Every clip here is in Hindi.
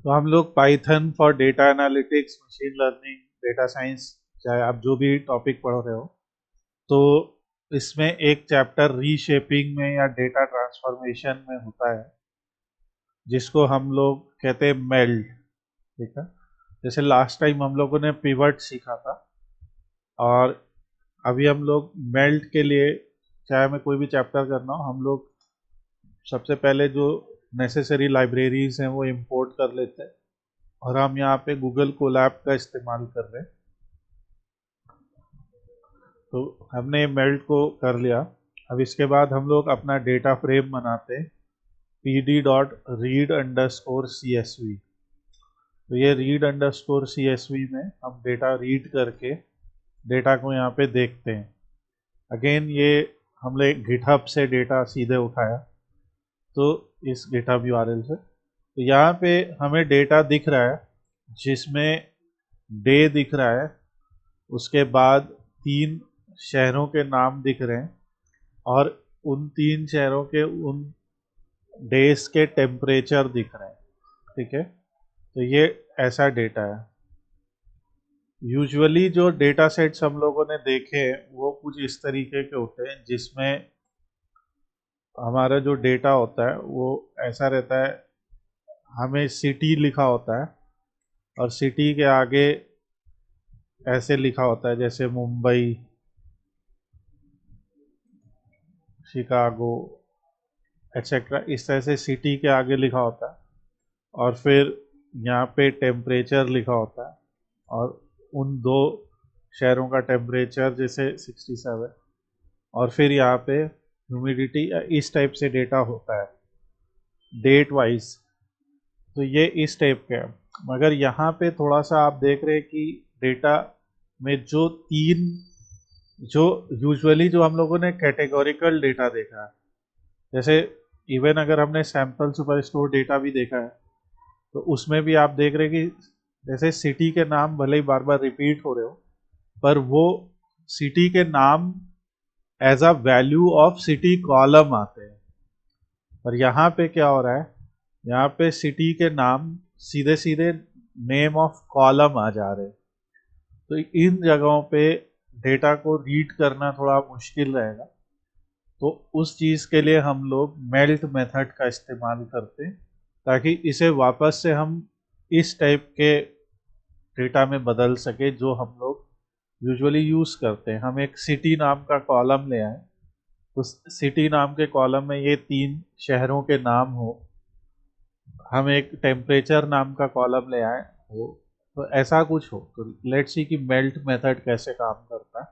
तो हम लोग Python for data analytics, machine learning, data science, चाहे आप जो भी टॉपिक पढ़ रहे हो, तो इसमें एक चैप्टर रीशेपिंग में या डेटा ट्रांसफॉर्मेशन में होता है, जिसको हम लोग कहते हैं मेल्ट। ठीक है, जैसे लास्ट टाइम हम लोगों ने पिवट सीखा था, और अभी हम लोग मेल्ट के लिए, चाहे हमें कोई भी चैप्टर करना हो, हम लोग सबसे पहले जो नेसेसरी लाइब्रेरीज हैं वो इंपोर्ट कर लेते हैं, और हम यहाँ पे गूगल कोलैब का इस्तेमाल कर रहे हैं। तो हमने मेल्ट को कर लिया। अब इसके बाद हम लोग अपना डेटा फ्रेम बनाते हैं, pd.read_csv। तो ये read_csv में हम डेटा रीड करके डेटा को यहाँ पे देखते हैं। अगेन ये हमने गिटहब से डेटा सीधे उठाया, तो इस गिटहब यूआरएल से। तो यहाँ पे हमें डेटा दिख रहा है, जिसमें डे दिख रहा है, उसके बाद 3 शहरों के नाम दिख रहे हैं, और उन 3 शहरों के उन डेज के टेम्परेचर दिख रहे हैं। ठीक है, तो ये ऐसा डेटा है। यूजुअली जो डेटा सेट्स हम लोगों ने देखे हैं वो कुछ इस तरीके के होते हैं, जिसमें हमारा जो डेटा होता है वो ऐसा रहता है, हमें सिटी लिखा होता है, और सिटी के आगे ऐसे लिखा होता है जैसे मुंबई, शिकागो, एक्सेट्रा, इस तरह से सिटी के आगे लिखा होता है, और फिर यहाँ पे टेम्परेचर लिखा होता है, और उन 2 शहरों का टेम्परेचर जैसे 67, और फिर यहाँ पे ह्यूमिडिटी, इस टाइप से डेटा होता है डेट वाइज। तो ये इस टाइप का है। मगर यहाँ पे थोड़ा सा आप देख रहे हैं कि डेटा में जो 3, जो यूजुअली जो हम लोगों ने कैटेगोरिकल डेटा देखा है, जैसे इवन अगर हमने सैम्पल सुपर स्टोर डेटा भी देखा है, तो उसमें भी आप देख रहे हैं कि जैसे सिटी के नाम भले ही बार बार रिपीट हो रहे हो, पर वो सिटी के नाम as a value of city column आते हैं। और यहाँ पे क्या हो रहा है, यहाँ पे सिटी के नाम सीधे सीधे नेम ऑफ कॉलम आ जा रहे हैं। तो इन जगहों पे डेटा को रीड करना थोड़ा मुश्किल रहेगा, तो उस चीज़ के लिए हम लोग मेल्ट मेथड का इस्तेमाल करते हैं, ताकि इसे वापस से हम इस टाइप के डेटा में बदल सके जो हम लोग यूजुअली यूज़ करते हैं। हम एक सिटी नाम का कॉलम ले आए, उस सिटी नाम के कॉलम में ये 3 शहरों के नाम हो। हम एक टेम्परेचर नाम का कॉलम ले आए हो, तो ऐसा कुछ हो। तो लेट्स सी कि मेल्ट मेथड कैसे काम करता है।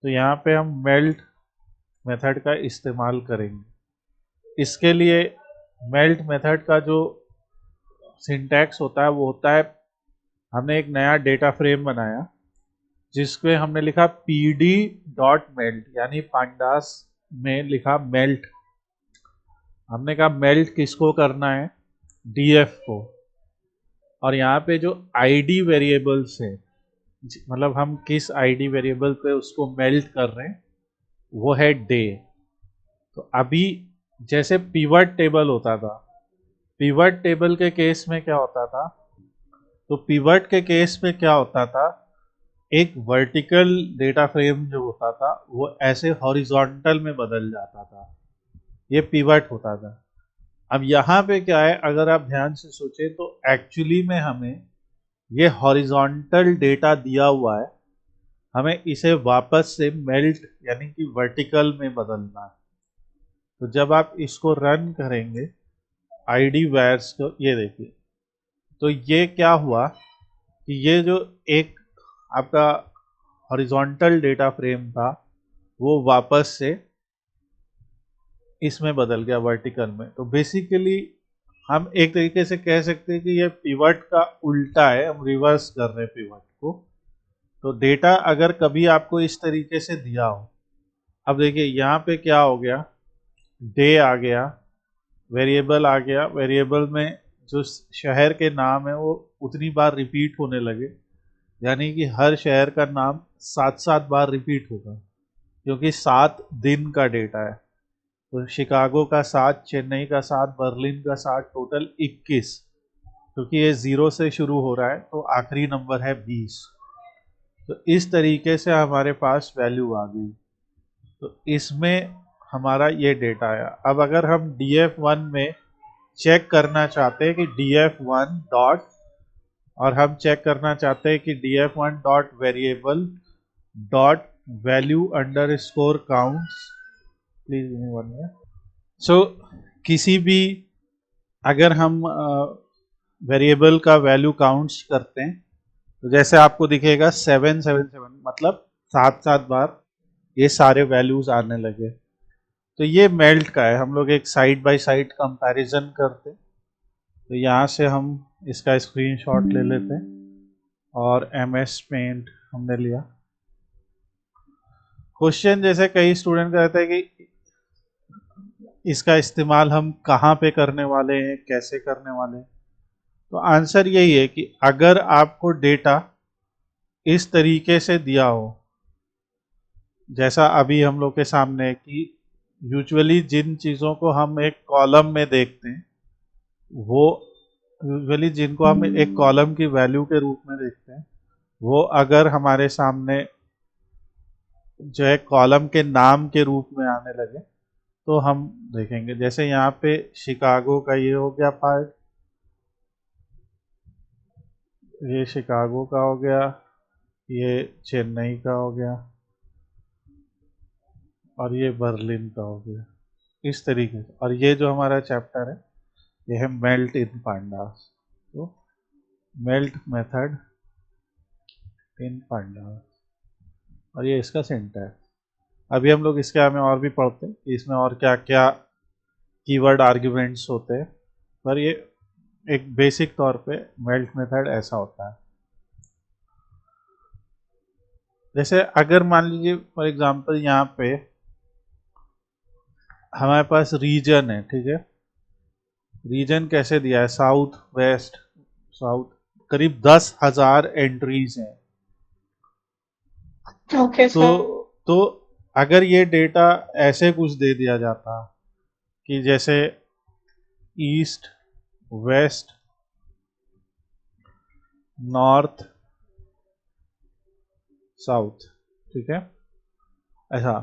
तो यहाँ पे हम मेल्ट मेथड का इस्तेमाल करेंगे। इसके लिए मेल्ट मेथड का जो सिंटैक्स होता है वो होता है, हमने एक नया डेटा फ्रेम बनाया जिसमें हमने लिखा pd.melt, यानी पांडास में लिखा मेल्ट। हमने कहा मेल्ट किसको करना है, df को। और यहाँ पे जो id वेरिएबल्स है, मतलब हम किस id वेरिएबल पे उसको मेल्ट कर रहे हैं, वो है डे। तो अभी जैसे पिवट टेबल होता था, पिवट टेबल के केस में क्या होता था, तो पिवट के केस में क्या होता था, एक वर्टिकल डेटा फ्रेम जो होता था वो ऐसे हॉरिजॉन्टल में बदल जाता था, ये पिवट होता था। अब यहाँ पे क्या है, अगर आप ध्यान से सोचें तो एक्चुअली में हमें ये हॉरिजॉन्टल डेटा दिया हुआ है, हमें इसे वापस से मेल्ट यानी कि वर्टिकल में बदलना है। तो जब आप इसको रन करेंगे id वायर्स को, ये देखिए, तो ये क्या हुआ कि ये जो एक आपका हॉरिजॉन्टल डेटा फ्रेम था वो वापस से इसमें बदल गया वर्टिकल में। तो बेसिकली हम एक तरीके से कह सकते हैं कि ये पिवट का उल्टा है, हम रिवर्स कर रहे हैं पिवट को। तो डेटा अगर कभी आपको इस तरीके से दिया हो, अब देखिए यहाँ पे क्या हो गया, डे आ गया, वेरिएबल आ गया, वेरिएबल में जो शहर के नाम है वो उतनी बार रिपीट होने लगे, यानी कि हर शहर का नाम 7-7 बार रिपीट होगा, क्योंकि 7 दिन का डेटा है। तो शिकागो का 7, चेन्नई का 7, बर्लिन का 7, टोटल 21। क्योंकि ये 0 से शुरू हो रहा है तो आखिरी नंबर है 20। तो इस तरीके से हमारे पास वैल्यू आ गई। तो इसमें हमारा ये डेटा आया। अब अगर हम df1 में चेक करना चाहते हैं कि df1 डॉट, और हम चेक करना चाहते हैं कि df1 dot variable dot value under score counts, please one में। सो किसी भी, अगर हम वेरिएबल का वैल्यू काउंट्स करते हैं तो जैसे आपको दिखेगा 777, मतलब 7 बार ये सारे वैल्यूज आने लगे। तो ये मेल्ट का है। हम लोग एक साइड बाय साइड कंपैरिजन करते हैं। तो यहाँ से हम इसका स्क्रीनशॉट ले लेते हैं और MS पेंट हमने लिया। क्वेश्चन जैसे कई स्टूडेंट कहते हैं कि इसका इस्तेमाल हम कहाँ पे करने वाले हैं, कैसे करने वाले हैं। तो आंसर यही है कि अगर आपको डेटा इस तरीके से दिया हो, जैसा अभी हम लोग के सामने है कि यूजुअली जिन चीज़ों को हम एक कॉलम में देखते हैं, वो यूजुअली जिनको हम एक कॉलम की वैल्यू के रूप में देखते हैं, वो अगर हमारे सामने जो है कॉलम के नाम के रूप में आने लगे तो हम देखेंगे। जैसे यहाँ पे शिकागो का ये हो गया पार्ट, ये शिकागो का हो गया, ये चेन्नई का हो गया, और ये बर्लिन का हो गया, इस तरीके से। और ये जो हमारा चैप्टर है ये है मेल्ट इन पांडास। तो मेल्ट मेथड इन पांडास, और ये इसका सिंटैक्स। अभी हम लोग इसके में और भी पढ़ते हैं कि इसमें और क्या क्या कीवर्ड आर्ग्यूमेंट्स होते हैं, पर ये एक बेसिक तौर पे मेल्ट मेथड ऐसा होता है। जैसे अगर मान लीजिए फॉर एग्जांपल यहाँ पे हमारे पास रीजन है, ठीक है। रीजन कैसे दिया है, साउथ वेस्ट साउथ, करीब 10,000 एंट्रीज हैं। ओके तो सर। तो अगर ये डेटा ऐसे कुछ दे दिया जाता कि जैसे ईस्ट, वेस्ट, नॉर्थ, साउथ, ठीक है, ऐसा,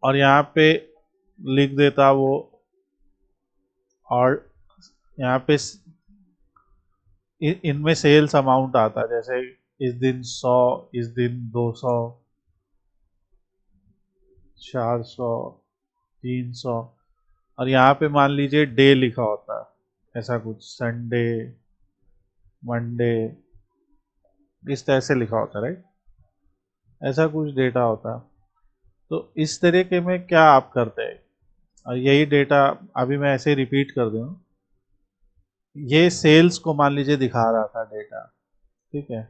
और यहाँ पे लिख देता वो, और यहाँ पे इनमें सेल्स अमाउंट आता, जैसे इस दिन 100, इस दिन 200, 400, 300, और यहाँ पे मान लीजिए डे लिखा होता है, ऐसा कुछ संडे, मंडे, इस तरह से लिखा होता है, राइट। ऐसा कुछ डेटा होता। तो इस तरीके में क्या आप करते हैं, और यही डेटा अभी मैं ऐसे रिपीट कर दूँ। ये सेल्स को मान लीजिए दिखा रहा था डेटा, ठीक है।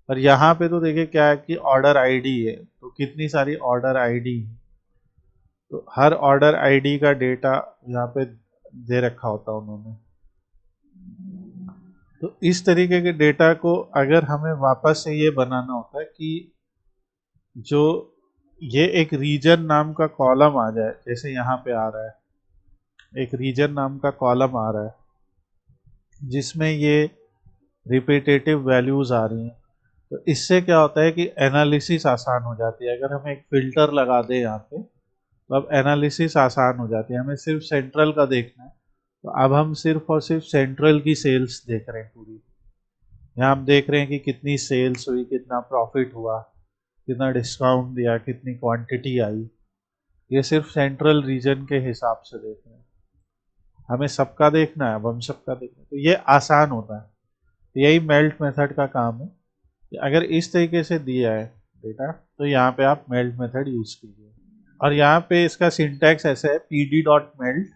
और यहाँ पे तो देखिए क्या है कि ऑर्डर आईडी है, तो कितनी सारी ऑर्डर आईडी है। तो हर ऑर्डर आईडी का डेटा यहाँ पे दे रखा होता उन्होंने। तो इस तरीके के डेटा को अगर हमें वापस से ये बनाना होता है कि जो ये एक रीजन नाम का कॉलम आ जाए, जैसे यहाँ पे आ रहा है, एक रीजन नाम का कॉलम आ रहा है जिसमें ये रिपीटेटिव वैल्यूज आ रही हैं। तो इससे क्या होता है कि एनालिसिस आसान हो जाती है। अगर हम एक फिल्टर लगा दें यहाँ पे तो अब एनालिसिस आसान हो जाती है। हमें सिर्फ सेंट्रल का देखना है, तो अब हम सिर्फ और सिर्फ सेंट्रल की सेल्स देख रहे हैं पूरी। यहाँ हम देख रहे हैं कि कितनी सेल्स हुई, कितना प्रॉफिट हुआ, कितना डिस्काउंट दिया, कितनी क्वांटिटी आई। ये सिर्फ सेंट्रल रीजन के हिसाब से देख रहे हैं। हमें सबका देखना है, अब हम सबका देखना है, तो ये आसान होता है। तो यही मेल्ट मेथड का काम है कि अगर इस तरीके से दिया है डेटा तो यहाँ पे आप मेल्ट मेथड यूज कीजिए। और यहाँ पे इसका सिंटैक्स ऐसा है, pd डॉट मेल्ट,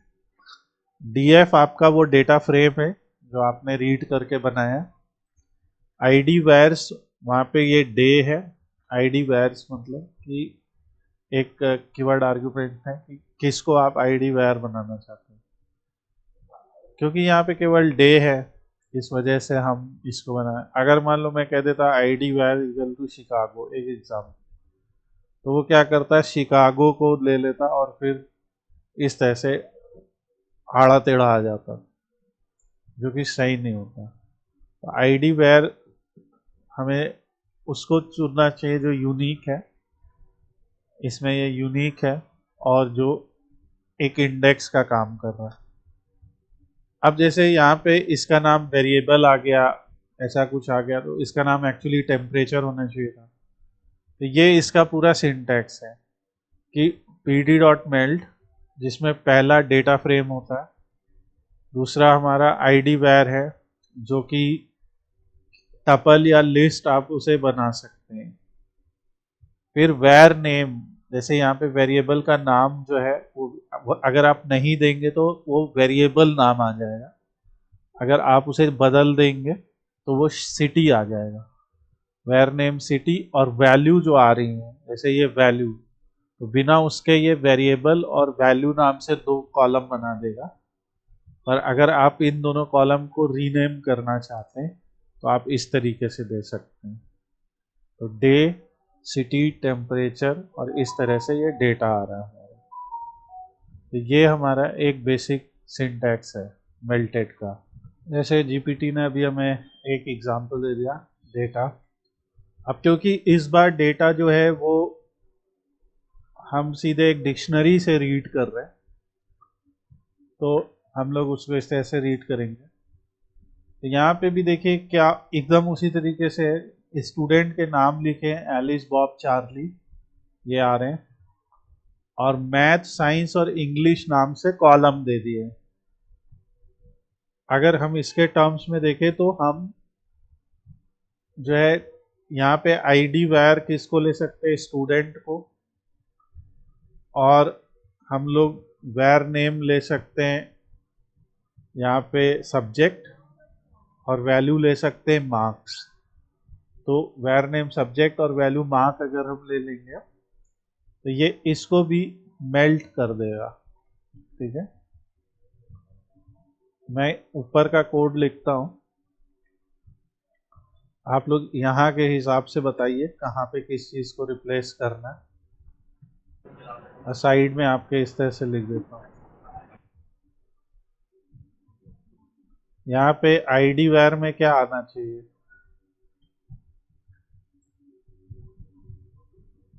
df आपका वो डेटा फ्रेम है जो आपने रीड करके बनाया। id वायर्स, वहाँ पे ये डे है। id वायर्स मतलब कि एक कीवर्ड आर्गुमेंट है कि किसको आप id वायर बनाना चाहते हैं, क्योंकि यहाँ पे केवल डे है, इस वजह से हम इसको बनाए। अगर मान लो मैं कह देता id where equal to Chicago, एक एग्जाम्पल, तो वो क्या करता है, शिकागो को ले लेता और फिर इस तरह से आड़ा टेढ़ा आ जाता, जो कि सही नहीं होता। आईडी वेयर हमें उसको चुनना चाहिए जो यूनिक है, इसमें ये यूनिक है और जो एक इंडेक्स का काम कर रहा है। अब जैसे यहाँ पे इसका नाम वेरिएबल आ गया, ऐसा कुछ आ गया, तो इसका नाम एक्चुअली टेम्परेचर होना चाहिए था। तो ये इसका पूरा सिंटैक्स है कि pd डॉट मेल्ट, जिसमें पहला डेटा फ्रेम होता है, दूसरा हमारा आईडी वेयर है जो कि टपल या लिस्ट आप उसे बना सकते हैं, फिर वेयर नेम, जैसे यहाँ पे वेरिएबल का नाम जो है वो अगर आप नहीं देंगे तो वो वेरिएबल नाम आ जाएगा, अगर आप उसे बदल देंगे तो वो सिटी आ जाएगा, वेयर नेम सिटी। और वैल्यू जो आ रही है, जैसे ये वैल्यू, तो बिना उसके ये वेरिएबल और वैल्यू नाम से दो कॉलम बना देगा। पर अगर आप इन दोनों कॉलम को रीनेम करना चाहते हैं तो आप इस तरीके से दे सकते हैं। तो डे, सिटी, टेम्परेचर, और इस तरह से ये डेटा आ रहा है हमारा। तो ये हमारा एक बेसिक सिंटैक्स है मेल्टेड का। जैसे जीपीटी ने अभी हमें एक एग्जांपल दे दिया डेटा। अब क्योंकि इस बार डेटा जो है वो हम सीधे एक डिक्शनरी से रीड कर रहे हैं, तो हम लोग उसको इस तरह से रीड करेंगे। तो यहाँ पे भी देखिए क्या एकदम उसी तरीके से स्टूडेंट के नाम लिखे, एलिस, बॉब, चार्ली, ये आ रहे हैं, और मैथ, साइंस और इंग्लिश नाम से कॉलम दे दिए। अगर हम इसके टर्म्स में देखें तो हम जो है यहाँ पे आईडी वायर किसको ले सकते हैं, स्टूडेंट को, और हम लोग वेयर नेम ले सकते हैं यहाँ पे सब्जेक्ट, और वैल्यू ले सकते हैं मार्क्स। तो वेयर नेम सब्जेक्ट और वैल्यू मार्क अगर हम ले लेंगे तो ये इसको भी मेल्ट कर देगा। ठीक है, मैं ऊपर का कोड लिखता हूँ, आप लोग यहाँ के हिसाब से बताइए कहाँ पे किस चीज़ को रिप्लेस करना है, और साइड में आपके इस तरह से लिख देता हूँ। यहाँ पे आईडी वेयर में क्या आना चाहिए,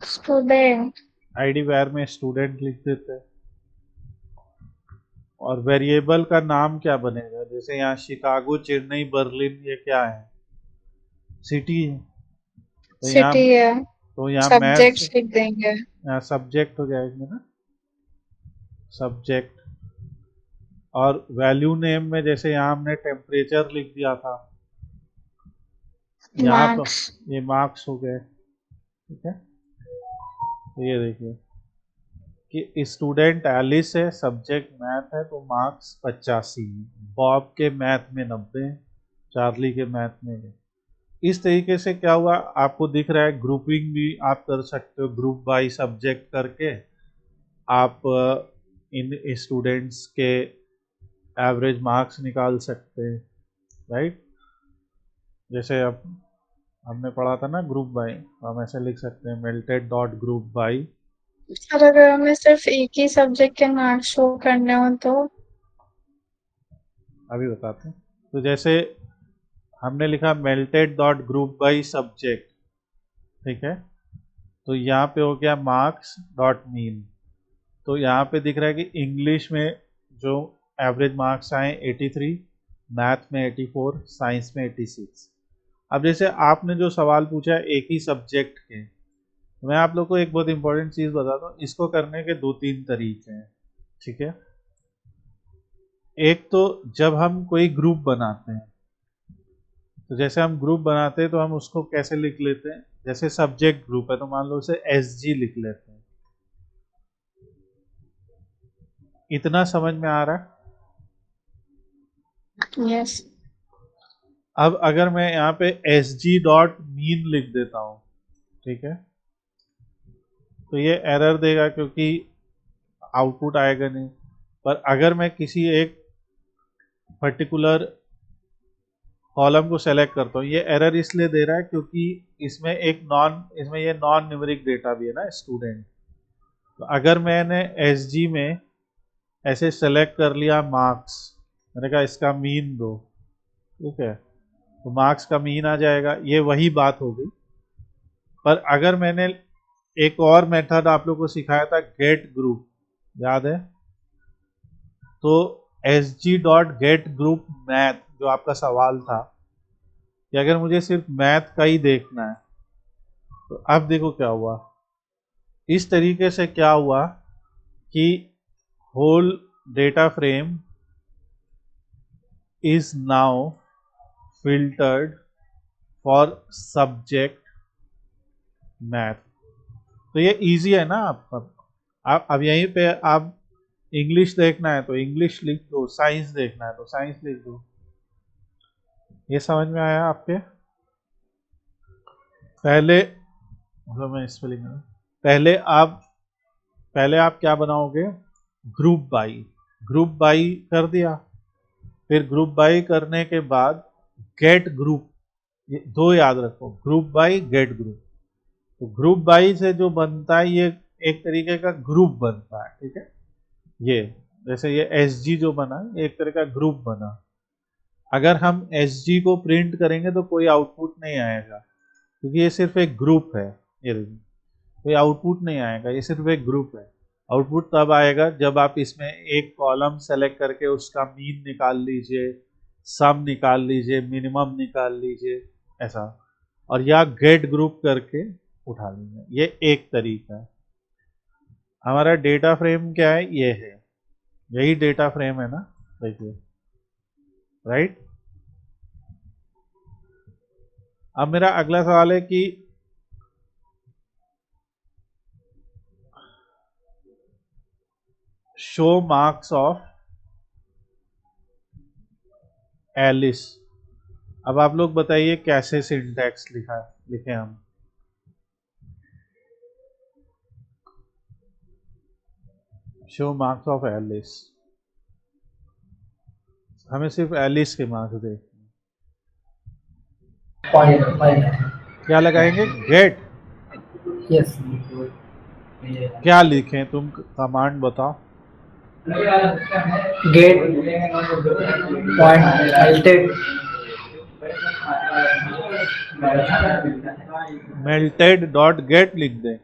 स्टूडेंट। आईडी वेयर में स्टूडेंट लिख देते हैं। और वेरिएबल का नाम क्या बनेगा, जैसे यहाँ शिकागो, चेन्नई, बर्लिन, ये क्या है, सिटी है। सिटी है, तो यहाँ मैथ्स, सब्जेक्ट्स लिख देंगे। यहाँ सब्जेक्ट हो जाएगा ना, सब्जेक्ट। और वैल्यू नेम में जैसे यहाँ हमने टेम्परेचर लिख दिया था, यहाँ पर मार्क्स। ये मार्क्स हो गए। ठीक है, तो ये देखिए कि स्टूडेंट एलिस है, सब्जेक्ट मैथ है, तो मार्क्स 85 है, बॉब के मैथ में 90 है, चार्ली के मैथ में है। इस तरीके से क्या हुआ आपको दिख रहा है, ग्रुपिंग भी आप कर सकते हो, ग्रुप बाय सब्जेक्ट करके आप इन स्टूडेंट्स के एवरेज मार्क्स निकाल सकते हैं, राइट। जैसे अब हमने पढ़ा था ना ग्रुप बाय, तो हम ऐसे लिख सकते हैं मेल्टेड डॉट ग्रुप बाय। और अगर हमें सिर्फ एक ही सब्जेक्ट के मार्क्स शो करने हो तो? अभी बताते हैं। तो जैसे हमने लिखा melted dot group by subject, ठीक है, तो यहाँ पे हो गया मार्क्स डॉट मीन। तो यहाँ पे दिख रहा है कि इंग्लिश में जो एवरेज मार्क्स आए 83, मैथ में 84, साइंस में 86। अब जैसे आपने जो सवाल पूछा एक ही सब्जेक्ट के, मैं आप लोग को एक बहुत इंपॉर्टेंट चीज़ बताता हूँ, इसको करने के दो तीन तरीके हैं। ठीक है, एक तो जब हम कोई ग्रुप बनाते हैं, तो जैसे हम ग्रुप बनाते हैं तो हम उसको कैसे लिख लेते हैं, जैसे सब्जेक्ट ग्रुप है तो मान लो उसे एसजी लिख लेते हैं। इतना समझ में आ रहा है। यस। अब अगर मैं यहाँ पे एस जी डॉट मीन लिख देता हूँ, ठीक है, तो ये एरर देगा क्योंकि आउटपुट आएगा नहीं। पर अगर मैं किसी एक पर्टिकुलर कॉलम को सेलेक्ट करता हूँ, ये एरर इसलिए दे रहा है क्योंकि इसमें ये नॉन न्यूमेरिक डेटा भी है ना, स्टूडेंट। तो अगर मैंने एस जी में ऐसे सेलेक्ट कर लिया मार्क्स, मैंने कहा इसका मीन दो, ठीक है, तो मार्क्स का मीन आ जाएगा। ये वही बात हो गई। पर अगर मैंने एक और मेथड आप लोग को सिखाया था, गेट ग्रुप, याद है? तो sg.getGroup मैथ, जो आपका सवाल था कि अगर मुझे सिर्फ मैथ का ही देखना है, तो अब देखो क्या हुआ। इस तरीके से क्या हुआ कि whole data frame is now filtered for subject math. तो ये इजी है ना आपका। आप अब यहीं पे आप इंग्लिश देखना है तो इंग्लिश लिख दो, साइंस देखना है तो साइंस लिख दो। ये समझ में आया आपके? पहले मतलब मैं इस पे लिखूंगा, पहले आप क्या बनाओगे, ग्रुप बाई। ग्रुप बाई कर दिया, फिर ग्रुप बाई करने के बाद गेट ग्रुप, ये दो याद रखो, ग्रुप बाई गेट ग्रुप। तो ग्रुप बाई से जो बनता है ये एक तरीके का ग्रुप बनता है, ठीक है। ये जैसे ये एसजी जो बना, ये एक तरह का ग्रुप बना। अगर हम एसजी को प्रिंट करेंगे तो कोई आउटपुट नहीं आएगा, क्योंकि ये सिर्फ एक ग्रुप है। ये देखिए, कोई आउटपुट नहीं आएगा, ये सिर्फ एक ग्रुप है। आउटपुट तब आएगा जब आप इसमें एक कॉलम सेलेक्ट करके उसका मीन निकाल लीजिए, सम निकाल लीजिए, मिनिमम निकाल लीजिए, ऐसा। और या गेट ग्रुप करके उठा लीजिए। ये एक तरीका है। हमारा डेटा फ्रेम क्या है, ये है, यही डेटा फ्रेम है ना, देखिए, राइट। अब मेरा अगला सवाल है कि शो मार्क्स ऑफ एलिस। अब आप लोग बताइए कैसे सिंटैक्स लिखे हम। शो मार्क्स ऑफ एलिस, हमें सिर्फ एलिस के मार्क्स देखने। क्या लगाएंगे, गेट। यस। क्या लिखें, तुम कमांड बताओ। Get point melted. Melted dot get लिख दें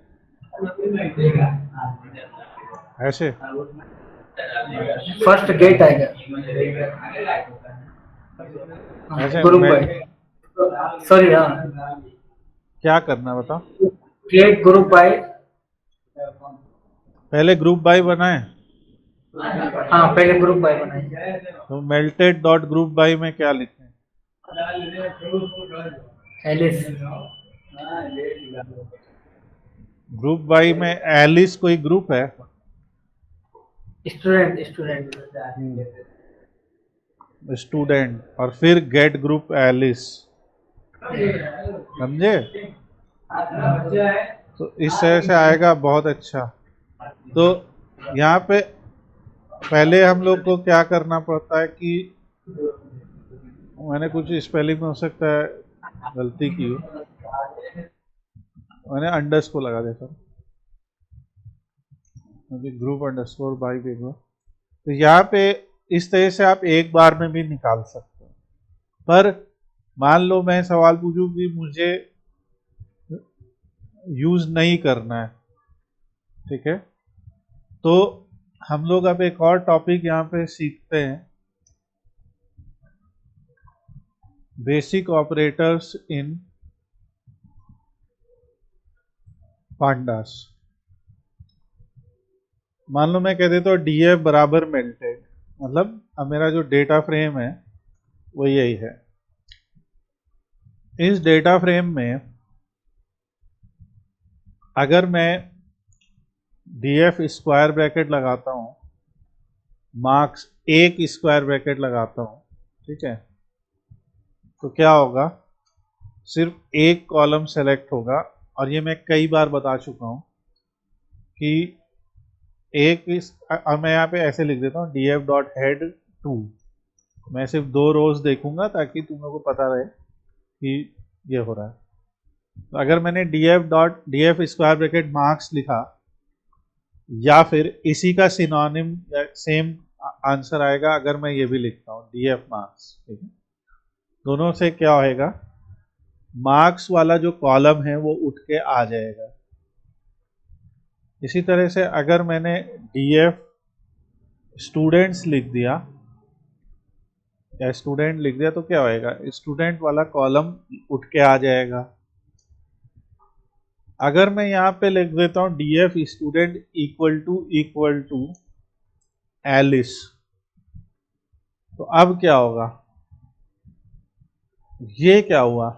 ऐसे। फर्स्ट गेट आएगा, ऐसे ग्रुप बाय, सॉरी हाँ, क्या करना बताओ। Get group by. पहले ग्रुप बाय बनाए, हाँ पहले ग्रुप बाय बनाए। तो मेल्टेड डॉट ग्रुप बाय में क्या लिखें, एलिस। ग्रुप बाय में एलिस कोई ग्रुप है? स्टूडेंट स्टूडेंट स्टूडेंट, और फिर गेट ग्रुप एलिस, समझे? तो इस तरह से आएगा, बहुत अच्छा। तो यहाँ पे पहले हम लोग को क्या करना पड़ता है कि मैंने कुछ स्पेलिंग में हो सकता है गलती की हो, मैंने अंडरस्कोर लगा दिया सर, ग्रुप अंडरस्कोर बाय देगा। तो यहाँ पे इस तरह से आप एक बार में भी निकाल सकते हो। पर मान लो मैं सवाल पूछूं कि मुझे यूज नहीं करना है, ठीक है, तो हम लोग अब एक और टॉपिक यहाँ पे सीखते हैं, बेसिक ऑपरेटर्स इन पांडास। मान लो मैं कह देता हूँ डीएफ बराबर मेल्टेड, मतलब अब मेरा जो डेटा फ्रेम है वो यही है। इस डेटा फ्रेम में अगर मैं डीएफ स्क्वायर ब्रैकेट लगाता हूँ, मार्क्स एक स्क्वायर ब्रैकेट लगाता हूँ, ठीक है, तो क्या होगा, सिर्फ एक कॉलम सेलेक्ट होगा। और ये मैं कई बार बता चुका हूँ कि अब मैं यहाँ पे ऐसे लिख देता हूँ डीएफ डॉट हेड 2, मैं सिर्फ 2 रोज देखूंगा ताकि तुम लोगों को पता रहे कि ये हो रहा है। तो अगर मैंने डीएफ स्क्वायर ब्रैकेट मार्क्स लिखा, या फिर इसी का सिनोनिम या सेम आंसर आएगा अगर मैं ये भी लिखता हूँ डीएफ मार्क्स, ठीक है। दोनों से क्या होएगा, मार्क्स वाला जो कॉलम है वो उठ के आ जाएगा। इसी तरह से अगर मैंने डीएफ स्टूडेंट्स लिख दिया या स्टूडेंट लिख दिया तो क्या होएगा, स्टूडेंट वाला कॉलम उठ के आ जाएगा। अगर मैं यहाँ पे लिख देता हूँ DF student equal to Alice, तो अब क्या होगा, ये क्या हुआ,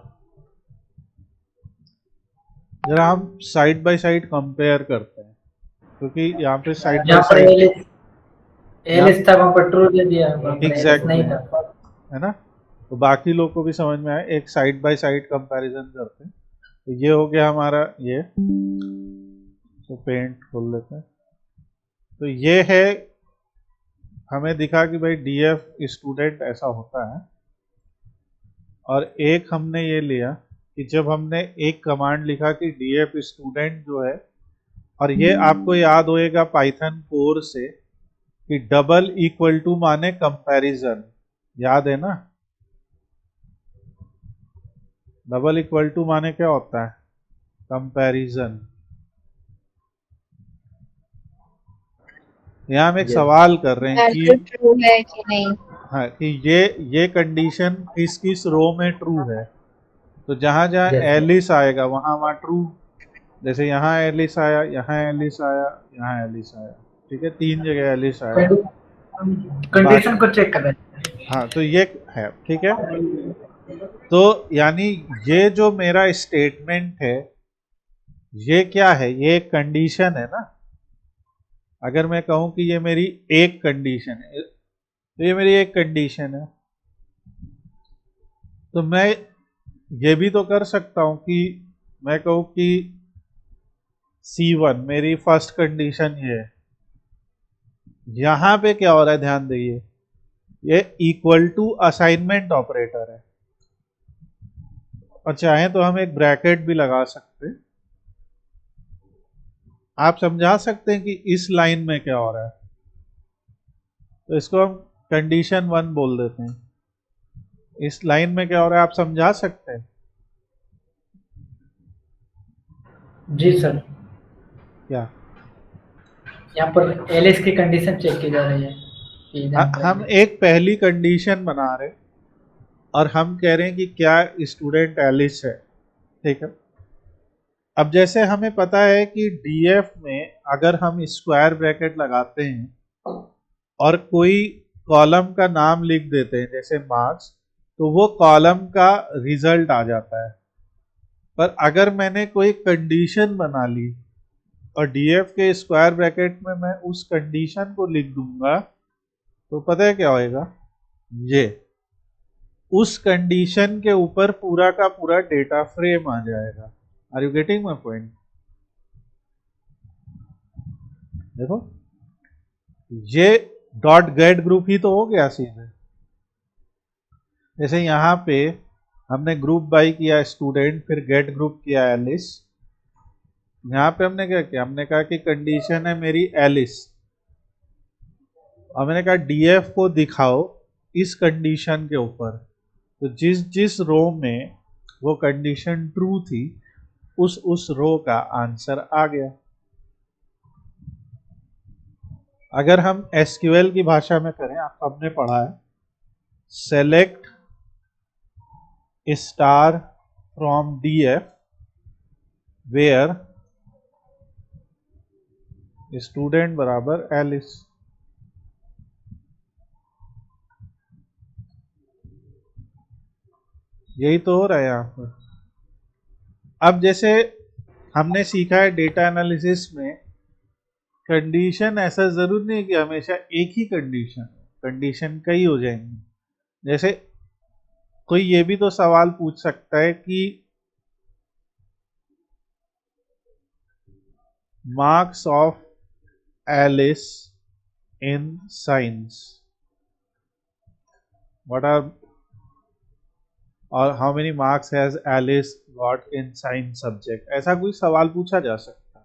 जरा हम साइड बाय साइड कंपेयर करते हैं, क्योंकि यहाँ पे साइड बाय जहाँ पर साइड एलिस था वहाँ पर ट्रू दे दिया, वहाँ पर एलिस एग्जैक्टली नहीं था। है ना, तो बाकी लोग को भी समझ में आया, एक साइड बाय साइड कंपैरिजन करते हैं। तो ये हो गया हमारा ये, तो पेंट खोल लेते हैं। तो ये है, हमें दिखा कि भाई डीएफ स्टूडेंट ऐसा होता है। और एक हमने ये लिया कि जब हमने एक कमांड लिखा कि डीएफ स्टूडेंट जो है, और ये आपको याद होएगा पाइथन कोर से कि डबल इक्वल टू माने कंपैरिजन, याद है ना, डबल इक्वल टू माने क्या होता है, कंपैरिजन। यहाँ हम एक सवाल कर रहे हैं वैल्यू कि ट्रू है कि नहीं। हाँ, कि ये कंडीशन किस किस रो में ट्रू है, तो जहां जहां Yes. एलिस आएगा वहां वहां ट्रू, जैसे यहाँ एलिस आया, यहाँ एलिस आया, यहाँ एलिस आया, ठीक है, 3 जगह एलिस आया। कंडीशन को चेक कर रहे हैं। हाँ, तो ये है, ठीक है। तो यानी ये जो मेरा स्टेटमेंट है ये क्या है, ये एक कंडीशन है ना। अगर मैं कहूं कि ये मेरी एक कंडीशन है, तो ये मेरी एक कंडीशन है, तो मैं ये भी तो कर सकता हूं कि मैं कहूं कि C1 मेरी फर्स्ट कंडीशन ये है। यहां पे क्या हो रहा है, ध्यान दीजिए, ये इक्वल टू असाइनमेंट ऑपरेटर है, और चाहें तो हम एक ब्रैकेट भी लगा सकते हैं। आप समझा सकते हैं कि इस लाइन में क्या हो रहा है, तो इसको हम कंडीशन 1 बोल देते हैं। इस लाइन में क्या हो रहा है, आप समझा सकते हैं। जी सर, क्या यहाँ पर एलिस की कंडीशन चेक की जा रही है कि जहाँ पर हम एक पहली कंडीशन बना रहे और हम कह रहे हैं कि क्या स्टूडेंट एलिस है, ठीक है। अब जैसे हमें पता है कि डीएफ में अगर हम स्क्वायर ब्रैकेट लगाते हैं और कोई कॉलम का नाम लिख देते हैं जैसे मार्क्स, तो वो कॉलम का रिजल्ट आ जाता है। पर अगर मैंने कोई कंडीशन बना ली और डीएफ के स्क्वायर ब्रैकेट में मैं उस कंडीशन को लिख दूंगा, तो पता है क्या होएगा, ये उस कंडीशन के ऊपर पूरा का पूरा डेटा फ्रेम आ जाएगा। Are you getting my point? देखो, ये डॉट गेट ग्रुप ही तो हो गया सीधे। जैसे यहां पे हमने ग्रुप बाय किया स्टूडेंट, फिर गेट ग्रुप किया एलिस। यहां पे हमने क्या किया, हमने कहा कि कंडीशन है मेरी एलिस, और मैंने कहा डीएफ को दिखाओ इस कंडीशन के ऊपर। तो जिस जिस रो में वो कंडीशन ट्रू थी उस रो का आंसर आ गया। अगर हम एसक्यूएल की भाषा में करें, आप सबने पढ़ा है, select star from DF where student बराबर एलिस। यही तो हो रहा है यहां पर। अब जैसे हमने सीखा है डेटा एनालिसिस में, कंडीशन ऐसा जरूर नहीं कि हमेशा एक ही कंडीशन, कंडीशन कई हो जाएंगी। जैसे कोई ये भी तो सवाल पूछ सकता है कि marks of Alice in science what are, और how many marks has Alice got in science subject, ऐसा कोई सवाल पूछा जा सकता है।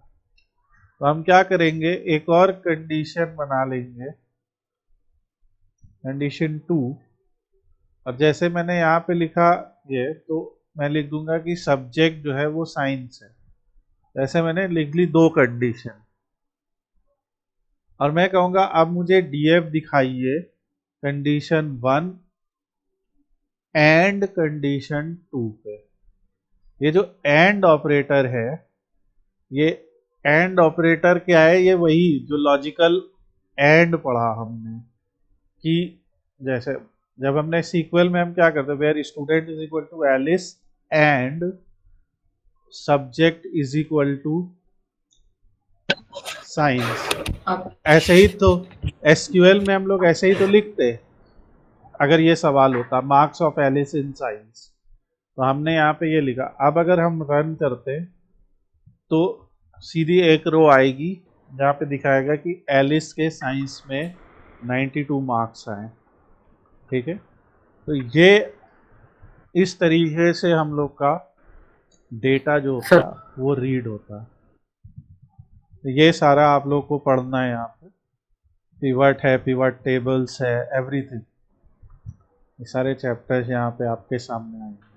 तो हम क्या करेंगे, एक और कंडीशन बना लेंगे, कंडीशन 2, और जैसे मैंने यहाँ पे लिखा ये, तो मैं लिख दूंगा कि सब्जेक्ट जो है वो साइंस है। ऐसे मैंने लिख ली 2 कंडीशन, और मैं कहूँगा अब मुझे डीएफ दिखाइए कंडीशन 1 एंड कंडीशन 2 पे। ये जो एंड ऑपरेटर है, ये एंड ऑपरेटर क्या है? ये वही जो लॉजिकल एंड पढ़ा हमने, कि जैसे जब हमने सीक्वल में हम क्या करते हैं, where student is equal to Alice and subject is equal to science. आप ऐसे ही तो एसक्यूएल में हम लोग ऐसे ही तो लिखते, अगर ये सवाल होता marks of Alice in science, तो हमने यहाँ पे ये लिखा। अब अगर हम रन करते तो सीधी एक रो आएगी जहाँ पे दिखाएगा कि एलिस के साइंस में 92 मार्क्स आए। ठीक है, तो ये इस तरीके से हम लोग का डेटा जो होता सर है वो रीड होता है। तो ये सारा आप लोग को पढ़ना है। यहाँ पे पिवट है, पिवट टेबल्स है, एवरीथिंग, ये सारे चैप्टर्स यहाँ पे आपके सामने आएंगे।